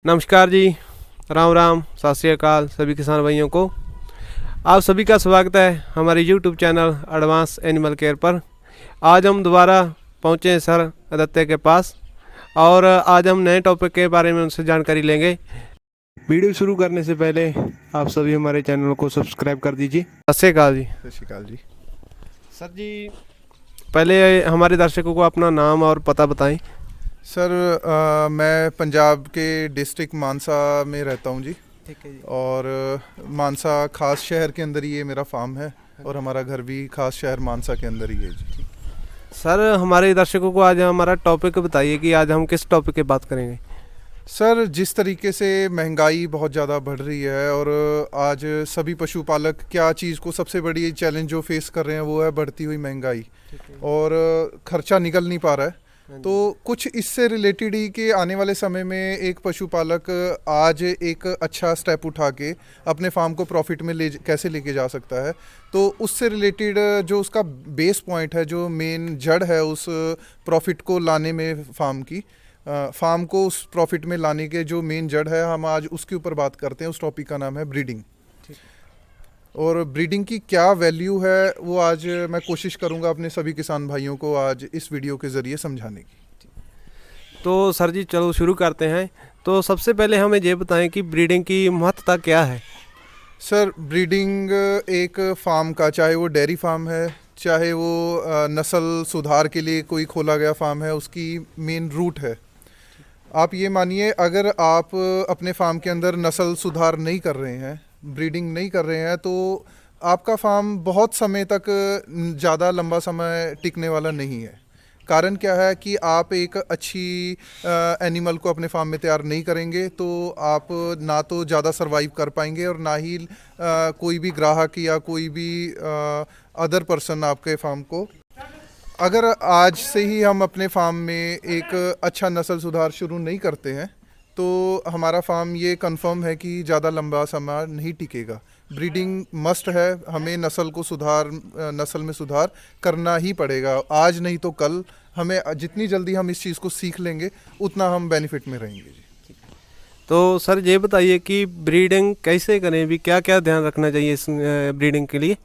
नमस्कार जी। राम राम, सत श्री अकाल सभी किसान भाइयों को। आप सभी का स्वागत है हमारे YouTube channel advance animal care पर। आज हम दोबारा पहुँचे हैं सर आदित्य के पास और आज हम नए टॉपिक के बारे में उनसे जानकारी लेंगे। वीडियो शुरू करने से पहले आप सभी हमारे चैनल को सब्सक्राइब कर दीजिए। सत श्री अकाल जी। सत श्री अकाल जी। सर जी, पहले हमारे दर्शकों को अपना नाम और पता बताएं। सर मैं पंजाब के डिस्ट्रिक्ट मानसा में रहता हूँ जी। ठीक है जी। और मानसा खास शहर के अंदर ही ये मेरा फार्म है और हमारा घर भी खास शहर मानसा के अंदर ही है जी। सर, हमारे दर्शकों को आज हमारा टॉपिक बताइए कि आज हम किस टॉपिक की बात करेंगे। सर, जिस तरीके से महंगाई बहुत ज़्यादा बढ़ रही है और आज सभी पशुपालक क्या चीज़ को सबसे बड़ी चैलेंज जो फेस कर रहे हैं वो है बढ़ती हुई महंगाई और खर्चा निकल नहीं पा रहा है। तो कुछ इससे रिलेटेड ही कि आने वाले समय में एक पशुपालक आज एक अच्छा स्टेप उठा के अपने फार्म को प्रॉफिट में कैसे लेके जा सकता है, तो उससे रिलेटेड जो उसका बेस पॉइंट है, जो मेन जड़ है उस प्रॉफिट को लाने में फार्म को उस प्रॉफिट में लाने के जो मेन जड़ है, हम आज उसके ऊपर बात करते हैं। उस टॉपिक का नाम है ब्रीडिंग। और ब्रीडिंग की क्या वैल्यू है वो आज मैं कोशिश करूंगा अपने सभी किसान भाइयों को आज इस वीडियो के ज़रिए समझाने की। तो सर जी, चलो शुरू करते हैं। तो सबसे पहले हमें ये बताएं कि ब्रीडिंग की महत्वता क्या है। सर, ब्रीडिंग एक फार्म का, चाहे वो डेयरी फार्म है, चाहे वो नस्ल सुधार के लिए कोई खोला गया फार्म है, उसकी मेन रूट है। आप ये मानिए, अगर आप अपने फार्म के अंदर नस्ल सुधार नहीं कर रहे हैं, ब्रीडिंग नहीं कर रहे हैं, तो आपका फार्म बहुत समय तक ज़्यादा लंबा समय टिकने वाला नहीं है। कारण क्या है कि आप एक अच्छी एनिमल को अपने फार्म में तैयार नहीं करेंगे तो आप ना तो ज़्यादा सरवाइव कर पाएंगे और ना ही कोई भी ग्राहक या कोई भी अदर पर्सन आपके फार्म को, अगर आज से ही हम अपने फार्म में एक अच्छा नस्ल सुधार शुरू नहीं करते हैं तो हमारा फार्म ये कंफर्म है कि ज़्यादा लंबा समय नहीं टिकेगा। ब्रीडिंग मस्ट है, हमें नस्ल में सुधार करना ही पड़ेगा। आज नहीं तो कल, हमें जितनी जल्दी हम इस चीज़ को सीख लेंगे उतना हम बेनिफिट में रहेंगे जी। तो सर ये बताइए कि ब्रीडिंग कैसे करें, भी क्या क्या ध्यान रखना चाहिए इस ब्रीडिंग के लिए।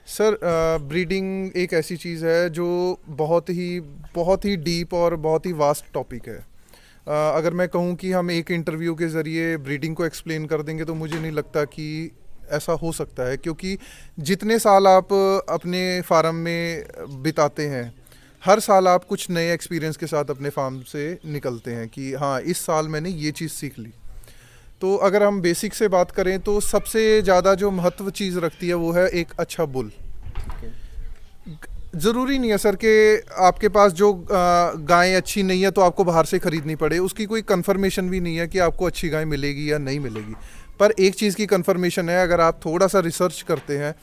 सर, ब्रीडिंग एक ऐसी चीज़ है जो बहुत ही डीप और बहुत ही वास्ट टॉपिक है। अगर मैं कहूँ कि हम एक इंटरव्यू के ज़रिए ब्रीडिंग को एक्सप्लेन कर देंगे तो मुझे नहीं लगता कि ऐसा हो सकता है, क्योंकि जितने साल आप अपने फार्म में बिताते हैं, हर साल आप कुछ नए एक्सपीरियंस के साथ अपने फार्म से निकलते हैं कि हाँ, इस साल मैंने ये चीज़ सीख ली। तो अगर हम बेसिक से बात करें तो सबसे ज़्यादा जो महत्व चीज़ रखती है वो है एक अच्छा बुल। ज़रूरी नहीं है सर कि आपके पास जो गाय अच्छी नहीं है तो आपको बाहर से ख़रीदनी पड़े, उसकी कोई कंफर्मेशन भी नहीं है कि आपको अच्छी गाय मिलेगी या नहीं मिलेगी। पर एक चीज़ की कंफर्मेशन है, अगर आप थोड़ा सा रिसर्च करते हैं,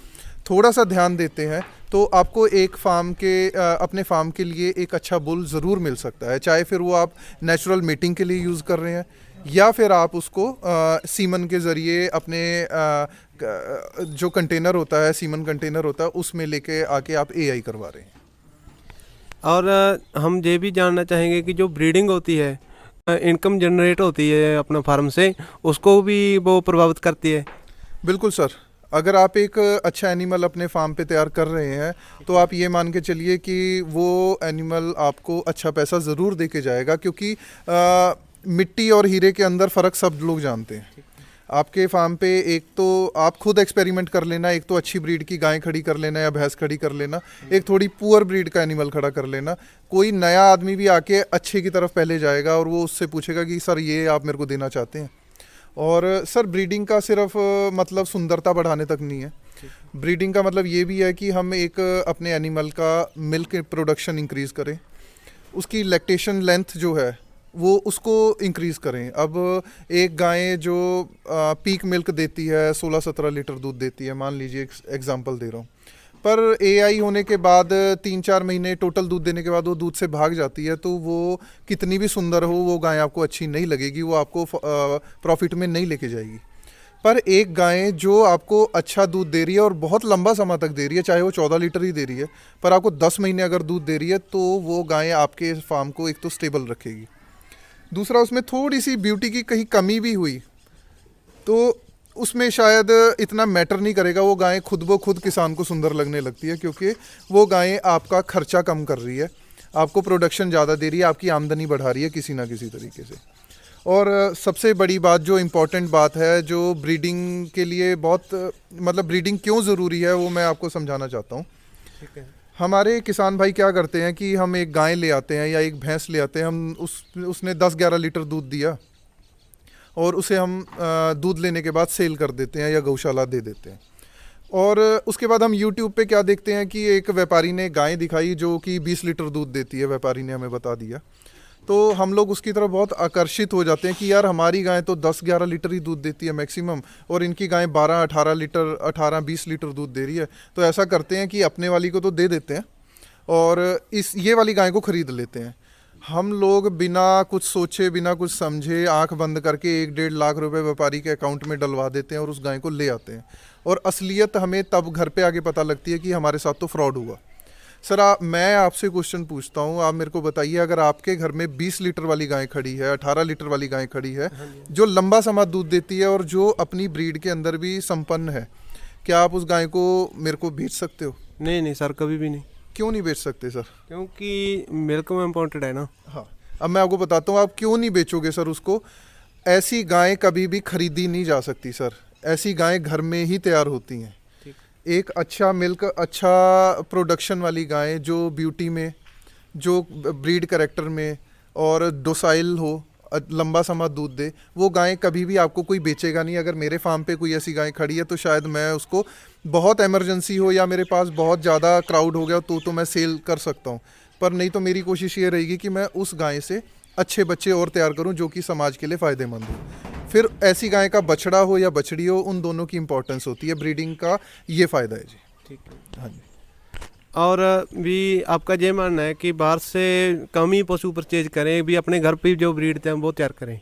थोड़ा सा ध्यान देते हैं, तो आपको एक अपने फार्म के लिए एक अच्छा बुल ज़रूर मिल सकता है। चाहे फिर वो आप नेचुरल मीटिंग के लिए यूज़ कर रहे हैं या फिर आप उसको सीमन के ज़रिए अपने जो कंटेनर होता है, सीमन कंटेनर होता है, उसमें लेके आके आप एआई करवा रहे हैं। और हम ये भी जानना चाहेंगे कि जो ब्रीडिंग होती है, इनकम जनरेट होती है अपना फार्म से, उसको भी वो प्रभावित करती है। बिल्कुल सर, अगर आप एक अच्छा एनिमल अपने फार्म पे तैयार कर रहे हैं तो आप ये मान के चलिए कि वो एनिमल आपको अच्छा पैसा ज़रूर दे के जाएगा, क्योंकि मिट्टी और हीरे के अंदर फ़र्क सब लोग जानते हैं। आपके फार्म पे एक तो आप खुद एक्सपेरिमेंट कर लेना, एक तो अच्छी ब्रीड की गाय खड़ी कर लेना या भैंस खड़ी कर लेना, एक थोड़ी पुअर ब्रीड का एनिमल खड़ा कर लेना। कोई नया आदमी भी आके अच्छे की तरफ पहले जाएगा और वो उससे पूछेगा कि सर ये आप मेरे को देना चाहते हैं। और सर, ब्रीडिंग का सिर्फ मतलब सुंदरता बढ़ाने तक नहीं है। ब्रीडिंग का मतलब ये भी है कि हम एक अपने एनिमल का मिल्क प्रोडक्शन इंक्रीज़ करें, उसकी लैक्टेशन लेंथ जो है वो उसको इंक्रीज़ करें। अब एक गाय जो पीक मिल्क देती है, 16-17 लीटर दूध देती है, मान लीजिए एग्जांपल दे रहा हूँ, पर एआई होने के बाद 3-4 महीने टोटल दूध देने के बाद वो दूध से भाग जाती है, तो वो कितनी भी सुंदर हो वो गाय आपको अच्छी नहीं लगेगी, वो आपको प्रॉफिट में नहीं लेके जाएगी। पर एक गाय जो आपको अच्छा दूध दे रही है और बहुत लंबा समय तक दे रही है, चाहे वो 14 लीटर ही दे रही है, पर आपको 10 महीने अगर दूध दे रही है, तो वो गाय आपके फार्म को एक तो स्टेबल रखेगी। दूसरा उसमें थोड़ी सी ब्यूटी की कहीं कमी भी हुई तो उसमें शायद इतना मैटर नहीं करेगा, वो गायें खुद ब खुद किसान को सुंदर लगने लगती है, क्योंकि वो गायें आपका खर्चा कम कर रही है, आपको प्रोडक्शन ज़्यादा दे रही है, आपकी आमदनी बढ़ा रही है किसी ना किसी तरीके से। और सबसे बड़ी बात, जो इम्पोर्टेंट बात है, जो ब्रीडिंग के लिए बहुत मतलब ब्रीडिंग क्यों ज़रूरी है, वो मैं आपको समझाना चाहता हूँ। ठीक है। हमारे किसान भाई क्या करते हैं कि हम एक गाय ले आते हैं या एक भैंस ले आते हैं, हम उसने 10-11 लीटर दूध दिया और उसे हम दूध लेने के बाद सेल कर देते हैं या गौशाला दे देते हैं। और उसके बाद हम YouTube पे क्या देखते हैं कि एक व्यापारी ने गाय दिखाई जो कि 20 लीटर दूध देती है, व्यापारी ने हमें बता दिया, तो हम लोग उसकी तरफ बहुत आकर्षित हो जाते हैं कि यार हमारी गाय तो 10-11 लीटर ही दूध देती है मैक्सिमम, और इनकी गाय 12-18 लीटर 18-20 लीटर दूध दे रही है। तो ऐसा करते हैं कि अपने वाली को तो दे देते हैं और ये वाली गाय को ख़रीद लेते हैं। हम लोग बिना कुछ सोचे, बिना कुछ समझे, आंख बंद करके 1-1.5 लाख रुपए व्यापारी के अकाउंट में डलवा देते हैं और उस गाय को ले आते हैं। और असलियत हमें तब घर पे आके पता लगती है कि हमारे साथ तो फ्रॉड हुआ। सर मैं आपसे क्वेश्चन पूछता हूँ, आप मेरे को बताइए, अगर आपके घर में 20 लीटर वाली गाय खड़ी है, 18 लीटर वाली गाय खड़ी है, जो लंबा समय दूध देती है और जो अपनी ब्रीड के अंदर भी संपन्न है, क्या आप उस गाय को मेरे को बेच सकते हो? नहीं सर, कभी भी नहीं। क्यों नहीं बेच सकते सर? क्योंकि मिल्क में इम्पोर्टेंट है ना। हाँ, अब मैं आपको बताता हूँ आप क्यों नहीं बेचोगे सर उसको। ऐसी गायें कभी भी खरीदी नहीं जा सकती सर, ऐसी गायें घर में ही तैयार होती हैं। एक अच्छा मिल्क, अच्छा प्रोडक्शन वाली गाय जो ब्यूटी में, जो ब्रीड कैरेक्टर में और डोसाइल हो, लंबा समय दूध दे, वो गाय कभी भी आपको कोई बेचेगा नहीं। अगर मेरे फार्म पे कोई ऐसी गाय खड़ी है तो शायद मैं उसको बहुत इमरजेंसी हो या मेरे पास बहुत ज़्यादा क्राउड हो गया तो मैं सेल कर सकता हूँ, पर नहीं तो मेरी कोशिश ये रहेगी कि मैं उस गाय से अच्छे बच्चे और तैयार करूँ जो कि समाज के लिए फ़ायदेमंद हो। फिर ऐसी गाय का बछड़ा हो या बछड़ी हो, उन दोनों की इंपॉर्टेंस होती है, ब्रीडिंग का ये फ़ायदा है जी। ठीक है। हाँ जी। और भी आपका ये मानना है कि बाहर से कम ही पशु परचेज करें, भी अपने घर पे जो ब्रीड हैं वो तैयार करें?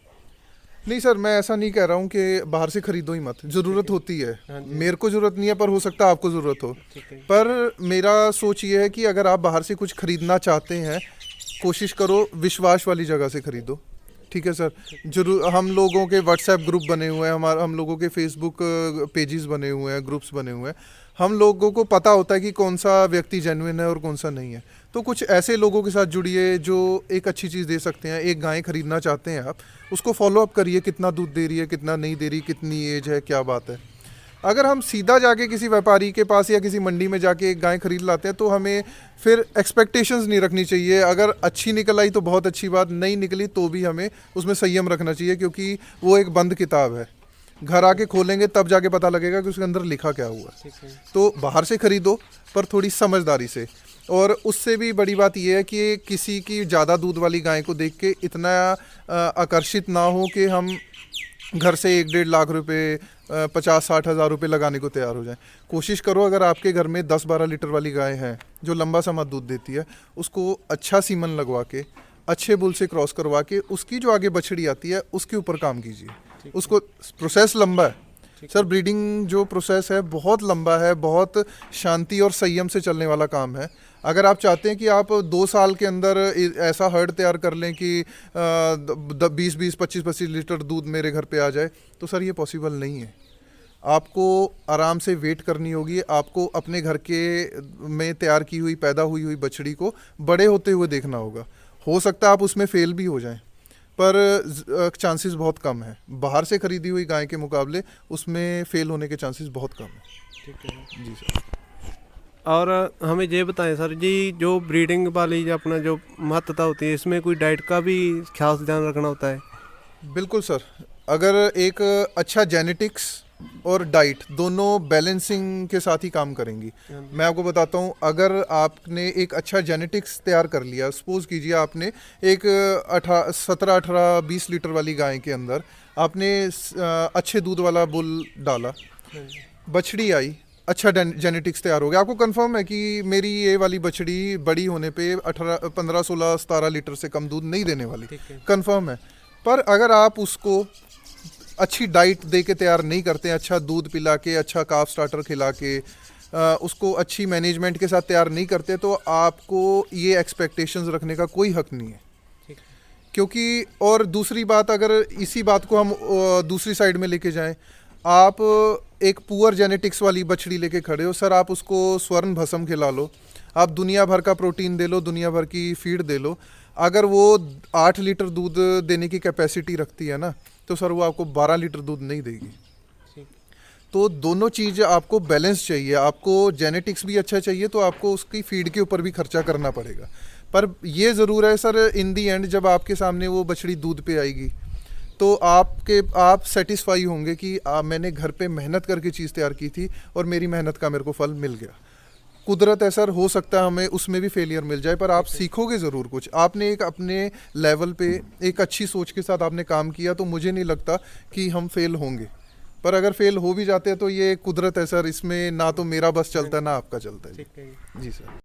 नहीं सर, मैं ऐसा नहीं कह रहा हूँ कि बाहर से खरीदो ही मत, ज़रूरत होती है। मेरे को ज़रूरत नहीं है, पर हो सकता है आपको ज़रूरत हो। पर मेरा सोच ये है कि अगर आप बाहर से कुछ खरीदना चाहते हैं, कोशिश करो विश्वास वाली जगह से खरीदो। ठीक है सर, जरूर। हम लोगों के व्हाट्सएप ग्रुप बने हुए हैं, हम लोगों के फेसबुक पेजेस बने हुए हैं, ग्रुप्स बने हुए हैं। हम लोगों को पता होता है कि कौन सा व्यक्ति जेन्युइन है और कौन सा नहीं है। तो कुछ ऐसे लोगों के साथ जुड़िए जो एक अच्छी चीज़ दे सकते हैं। एक गाय खरीदना चाहते हैं आप, उसको फॉलो अप करिए, कितना दूध दे रही है, कितना नहीं दे रही, कितनी एज है, क्या बात है। अगर हम सीधा जाके किसी व्यापारी के पास या किसी मंडी में जाके एक गाय खरीद लाते हैं तो हमें फिर एक्सपेक्टेशंस नहीं रखनी चाहिए। अगर अच्छी निकल आई तो बहुत अच्छी बात, नहीं निकली तो भी हमें उसमें संयम रखना चाहिए, क्योंकि वो एक बंद किताब है। घर आके खोलेंगे तब जाके पता लगेगा कि उसके अंदर लिखा क्या हुआ। तो बाहर से खरीदो, पर थोड़ी समझदारी से। और उससे भी बड़ी बात यह है कि किसी की ज़्यादा दूध वाली गाय को देख के इतना आकर्षित ना हो कि हम घर से 1-1.5 लाख रुपए 50-60 हज़ार रुपये लगाने को तैयार हो जाएं। कोशिश करो, अगर आपके घर में 10-12 लीटर वाली गाय है जो लंबा समय दूध देती है, उसको अच्छा सीमन लगवा के, अच्छे बुल से क्रॉस करवा के, उसकी जो आगे बछड़ी आती है उसके ऊपर काम कीजिए। उसको प्रोसेस लंबा है सर, ब्रीडिंग जो प्रोसेस है बहुत लंबा है, बहुत शांति और संयम से चलने वाला काम है। अगर आप चाहते हैं कि आप 2 साल के अंदर ऐसा हर्ड तैयार कर लें कि 20-20, 25-25 लीटर दूध मेरे घर पे आ जाए, तो सर ये पॉसिबल नहीं है। आपको आराम से वेट करनी होगी। आपको अपने घर के में तैयार की हुई, पैदा हुई बछड़ी को बड़े होते हुए देखना होगा। हो सकता है आप उसमें फेल भी हो जाएं, पर चांसेस बहुत कम है। बाहर से खरीदी हुई गाय के मुकाबले उसमें फेल होने के चांसेस बहुत कम है। ठीक है जी सर। और हमें ये बताएं सर जी, जो ब्रीडिंग वाली जो अपना जो महत्वता होती है, इसमें कोई डाइट का भी खास ध्यान रखना होता है? बिल्कुल सर, अगर एक अच्छा जेनेटिक्स और डाइट दोनों बैलेंसिंग के साथ ही काम करेंगी। मैं आपको बताता हूँ, अगर आपने एक अच्छा जेनेटिक्स तैयार कर लिया, सपोज कीजिए आपने एक 17-18-20 लीटर वाली गाय के अंदर आपने अच्छे दूध वाला बुल डाला, बछड़ी आई, अच्छा जेनेटिक्स तैयार हो गया। आपको कंफर्म है कि मेरी ये वाली बछड़ी बड़ी होने पे 18, 15, 16, 17 लीटर से कम दूध नहीं देने वाली, कंफर्म है। पर अगर आप उसको अच्छी डाइट दे के तैयार नहीं करते हैं, अच्छा दूध पिला के, अच्छा काफ स्टार्टर खिला के, उसको अच्छी मैनेजमेंट के साथ तैयार नहीं करते, तो आपको ये एक्सपेक्टेशंस रखने का कोई हक नहीं है। क्योंकि और दूसरी बात, अगर इसी बात को हम दूसरी साइड में लेके जाएं, आप एक पुअर जेनेटिक्स वाली बछड़ी लेके खड़े हो सर, आप उसको स्वर्ण भस्म खिला लो, आप दुनिया भर का प्रोटीन दे लो, दुनिया भर की फीड दे लो, अगर वो 8 लीटर दूध देने की कैपेसिटी रखती है ना, तो सर वो आपको 12 लीटर दूध नहीं देगी। तो दोनों चीज़ आपको बैलेंस चाहिए, आपको जेनेटिक्स भी अच्छा चाहिए, तो आपको उसकी फीड के ऊपर भी खर्चा करना पड़ेगा। पर ये ज़रूर है सर, इन दी एंड जब आपके सामने वो बछड़ी दूध पे आएगी तो आप सेटिस्फाई होंगे कि मैंने घर पे मेहनत करके चीज़ तैयार की थी और मेरी मेहनत का मेरे को फल मिल गया। कुदरत है सर, हो सकता है हमें उसमें भी फेलियर मिल जाए, पर आप सीखोगे ज़रूर कुछ। आपने एक अपने लेवल पे एक अच्छी सोच के साथ आपने काम किया, तो मुझे नहीं लगता कि हम फेल होंगे। पर अगर फेल हो भी जाते हैं तो ये कुदरत है सर, इसमें ना तो मेरा बस चलता है ना आपका चलता है। जी सर।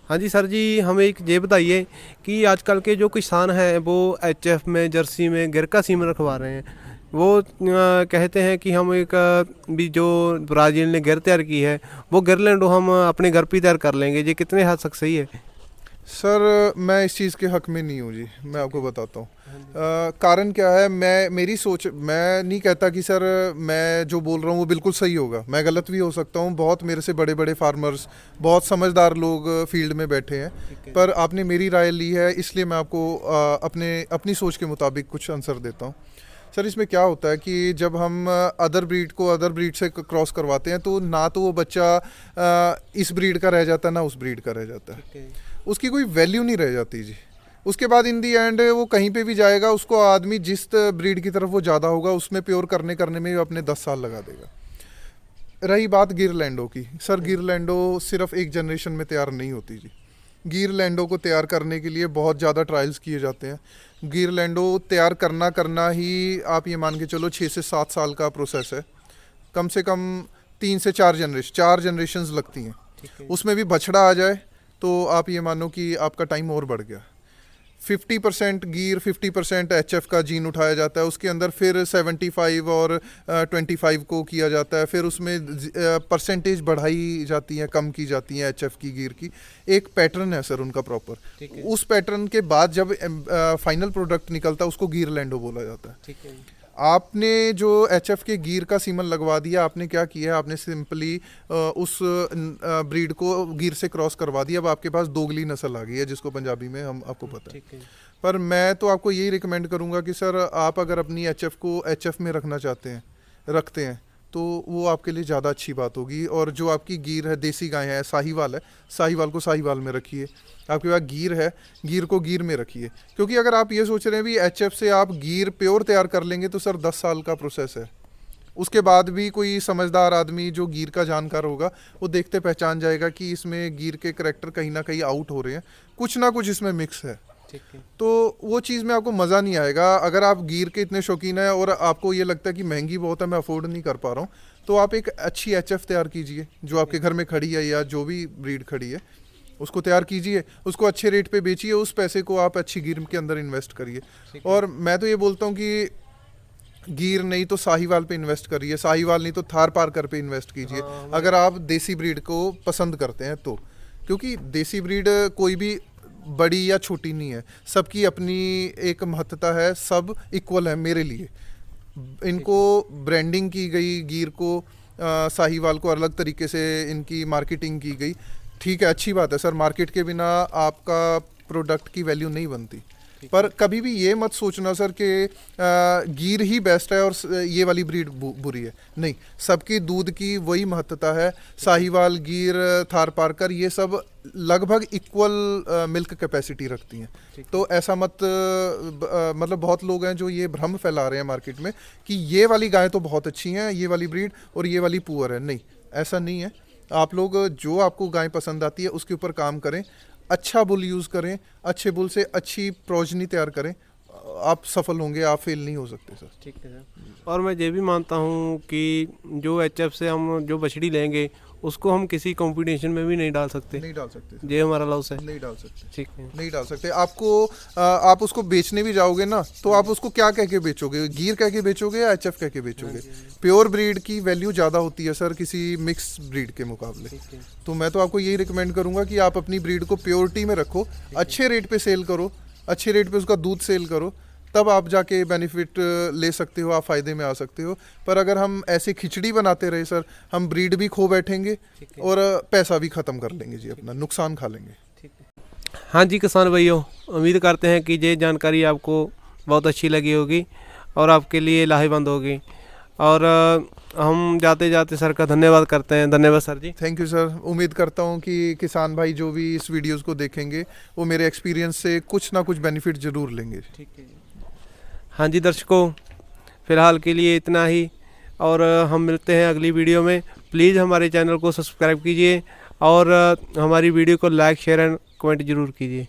हाँ जी सर जी, हमें एक ये बताइए कि आजकल के जो किसान हैं वो एचएफ में, जर्सी में, गिरका सीमन रखवा रहे हैं। वो कहते हैं कि हम एक भी जो ब्राज़ील ने गिर तैयार की है वो गिरलैंडो हम अपने घर पे तैयार कर लेंगे। ये कितने हद तक सही है? सर मैं इस चीज़ के हक में नहीं हूँ जी, मैं आपको बताता हूँ। कारण क्या है, मेरी सोच, मैं नहीं कहता कि सर मैं जो बोल रहा हूँ वो बिल्कुल सही होगा, मैं गलत भी हो सकता हूँ। बहुत मेरे से बड़े बड़े फार्मर्स, बहुत समझदार लोग फील्ड में बैठे हैं, पर आपने मेरी राय ली है इसलिए मैं आपको अपनी सोच के मुताबिक कुछ आंसर देता हूँ। सर इसमें क्या होता है कि जब हम अदर ब्रीड को अदर ब्रीड से क्रॉस करवाते हैं, तो ना तो वो बच्चा इस ब्रीड का रह जाता है ना उस ब्रीड का रह जाता है, उसकी कोई वैल्यू नहीं रह जाती जी। उसके बाद इन दी एंड वो कहीं पे भी जाएगा, उसको आदमी जिस ब्रीड की तरफ वो ज़्यादा होगा उसमें प्योर करने में अपने 10 साल लगा देगा। रही बात गिरलैंडो की, सर गिरलैंडो सिर्फ एक जनरेशन में तैयार नहीं होती जी। गिरलैंडो को तैयार करने के लिए बहुत ज़्यादा ट्रायल्स किए जाते हैं। गिरलैंडो तैयार करना ही आप ये मान के चलो 6 से 7 साल का प्रोसेस है। कम से कम 3 से 4 जनरेशन्स लगती हैं। उसमें भी बछड़ा आ जाए तो आप ये मानो कि आपका टाइम और बढ़ गया। 50% गिर, 50% एचएफ का जीन उठाया जाता है, उसके अंदर फिर 75 और 25 को किया जाता है, फिर उसमें परसेंटेज बढ़ाई जाती हैं, कम की जाती हैं एचएफ की, गिर की। एक पैटर्न है सर उनका प्रॉपर। उस पैटर्न के बाद जब फाइनल प्रोडक्ट निकलता है उसको गिरलैंडो बोला जाता है। ठीक है। आपने जो एचएफ के गिर का सीमन लगवा दिया, आपने क्या किया है, आपने सिंपली उस ब्रीड को गिर से क्रॉस करवा दिया। अब आपके पास दोगली नस्ल आ गई है, जिसको पंजाबी में हम आपको पता है। पर मैं तो आपको यही रिकमेंड करूंगा कि सर आप अगर अपनी एचएफ को एचएफ में रखना रखते हैं तो वो आपके लिए ज़्यादा अच्छी बात होगी। और जो आपकी गिर है, देसी गाय है, साहीवाल है, साहीवाल को साहीवाल में रखिए। आपके पास गिर है, गिर को गिर में रखिए। क्योंकि अगर आप ये सोच रहे हैं भी एचएफ से आप गिर प्योर तैयार कर लेंगे, तो सर 10 साल का प्रोसेस है। उसके बाद भी कोई समझदार आदमी जो गिर का जानकार होगा वो देखते पहचान जाएगा कि इसमें गिर के करैक्टर कहीं ना कहीं आउट हो रहे हैं, कुछ ना कुछ इसमें मिक्स है। तो वो चीज़ में आपको मज़ा नहीं आएगा। अगर आप गिर के इतने शौकीन हैं और आपको ये लगता है कि महंगी बहुत है, मैं अफोर्ड नहीं कर पा रहा हूँ, तो आप एक अच्छी एचएफ तैयार कीजिए जो आपके घर में खड़ी है या जो भी ब्रीड खड़ी है उसको तैयार कीजिए, उसको अच्छे रेट पे बेचिए, उस पैसे को आप अच्छी गिर के अंदर इन्वेस्ट करिए। और मैं तो ये बोलता हूँ कि गिर नहीं तो साहीवाल पे इन्वेस्ट करिए, साहीवाल नहीं तो थार पारकर पे इन्वेस्ट कीजिए, अगर आप देसी ब्रीड को पसंद करते हैं तो। क्योंकि देसी ब्रीड कोई भी बड़ी या छोटी नहीं है, सबकी अपनी एक महत्ता है, सब इक्वल है मेरे लिए। इनको ब्रांडिंग की गई, गिर को साहीवाल को अलग तरीके से इनकी मार्केटिंग की गई, ठीक है, अच्छी बात है सर। मार्केट के बिना आपका प्रोडक्ट की वैल्यू नहीं बनती। पर कभी भी ये मत सोचना सर कि गिर ही बेस्ट है और ये वाली ब्रीड बुरी है, नहीं। सबकी दूध की वही महत्ता है। साहीवाल, गिर, थार पारकर, ये सब लगभग इक्वल मिल्क कैपेसिटी रखती हैं। तो ऐसा मत मतलब बहुत लोग हैं जो ये भ्रम फैला रहे हैं मार्केट में कि ये वाली गायें तो बहुत अच्छी हैं, ये वाली ब्रीड, और ये वाली पुअर है। नहीं, ऐसा नहीं है। आप लोग जो आपको गाय पसंद आती है उसके ऊपर काम करें, अच्छा बुल यूज़ करें, अच्छे बुल से अच्छी प्रोजनी तैयार करें, आप सफल होंगे, आप फेल नहीं हो सकते सर। ठीक है सर। और मैं ये भी मानता हूँ कि जो एचएफ से हम जो बछड़ी लेंगे उसको हम किसी कंपटीशन में भी नहीं डाल सकते। नहीं डाल सकते, ये हमारा लॉस है। नहीं डाल सकते। ठीक है, नहीं डाल सकते। आपको आप उसको बेचने भी जाओगे ना, तो आप उसको क्या कह के बेचोगे, गिर कह के बेचोगे या एचएफ कह के बेचोगे? प्योर ब्रीड की वैल्यू ज़्यादा होती है सर किसी मिक्स ब्रीड के मुकाबले। तो मैं तो आपको यही रिकमेंड करूंगा कि आप अपनी ब्रीड को प्योरिटी में रखो, अच्छे रेट पे सेल करो, अच्छे रेट पे उसका दूध सेल करो, तब आप जाके बेनिफिट ले सकते हो, आप फ़ायदे में आ सकते हो। पर अगर हम ऐसे खिचड़ी बनाते रहे सर, हम ब्रीड भी खो बैठेंगे और पैसा भी ख़त्म कर लेंगे जी, अपना नुकसान खा लेंगे। हाँ जी किसान भाइयों, उम्मीद करते हैं कि ये जानकारी आपको बहुत अच्छी लगी होगी और आपके लिए लाहेवंद होगी। और हम जाते जाते सर का धन्यवाद करते हैं। धन्यवाद sir ji. Thank you sir. उम्मीद करता हूँ कि किसान भाई जो भी इस वीडियोस को देखेंगे वो मेरे एक्सपीरियंस से कुछ ना कुछ बेनिफिट ज़रूर लेंगे। ठीक है। हाँ जी दर्शकों, फ़िलहाल के लिए इतना ही और हम मिलते हैं अगली वीडियो में। प्लीज़ हमारे चैनल को सब्सक्राइब कीजिए और हमारी वीडियो को लाइक शेयर एंड कमेंट ज़रूर कीजिए।